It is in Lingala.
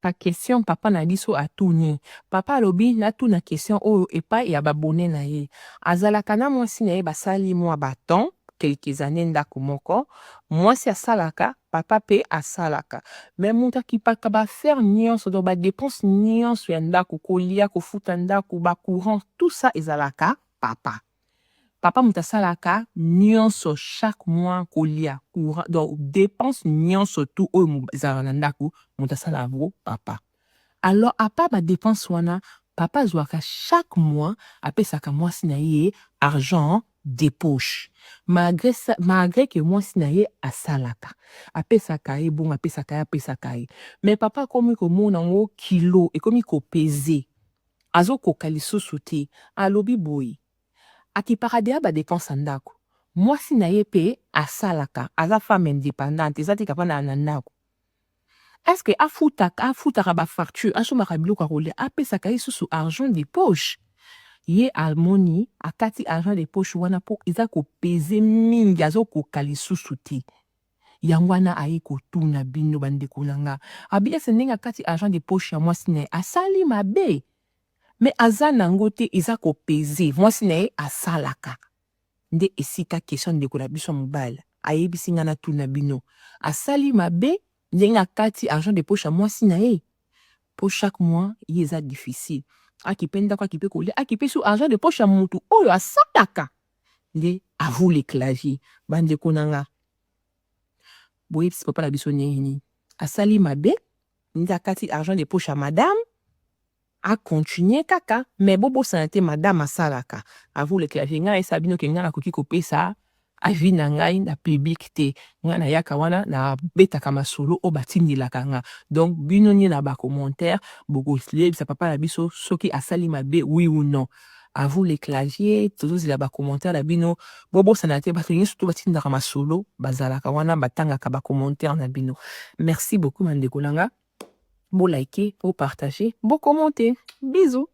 Ta question papa na biso atuni. Papa alobi na tu na question oyo epai ya babone na ye. Azalaka na mwasi na ye basali mwa baton, quelques années ndako moko. Mwasi asalaka, papa pe asalaka. Mais muta kipaka ba faire nyonso do ba dépense nyonso ya ndako kolia kofuta ndako ba courant tout ça ezalaka papa. Papa mutasalaka nyonso chaque mois kolia courant donc dépense nyonso tout oyo ezalaka ndako mutasala avo papa. Alors à part ba dépense wana papa zwaka chaque mois apesaka mwasi na ye argent des poches. Malgré que mwasi na ye asalaka apesaka ye bon apesaka ye. Mais papa komi komona ngo kilo et komi ko peser azo koka lisusu te alobi boy. Akiparadea ba dépense ndako. Mwasi na ye pe asalaka, aza femme indépendante, ezati kapana na ndako. Est-ce que afutaka ba facture, asomaka biloko kolia, apesaka ye susu argent de poche. Ye almoni akati argent de poche wana po eza ko peser mingi azo koka lisusu te. Yango wana aye kotuna bino bandeko nanga. Abi ese ndenge akati argent de poche ya mwasi na ye asali mabe. Mais aza nango te eza ko peser mwasi na ye asalaka. Nde esika question de kola biso mobile ayebisi nga na tuna bino asali mabe ndenge akati argent de poche ya mwasi na ye pour chaque mois ye eza difficile akipenda kwa kipe kolia akipe su argent de poche ya mutu oyo asalaka nde avoue le clavier bandeko nanga boyebisi papa na biso nini asali mabe nde akati argent de poche ya madame a continuer kaka mais bobo santé madame asalaka avoue le clavier nga esabino ke nga na koki kopesa avi na ngai na public te nga na yaka wana na betaka masolo o batindilaka nga donc bino ni na ba commentaire boko lebisa papa na biso soki asali mabe oui ou non avoue le clavier toujours la ba commentaire na bino bobo santé ba tenir surtout batindaka masolo bazalaka wana batangaka ba commentaire na bino merci beaucoup mandeko langa. Bon liker, bon partager, bon commenter. Bisous.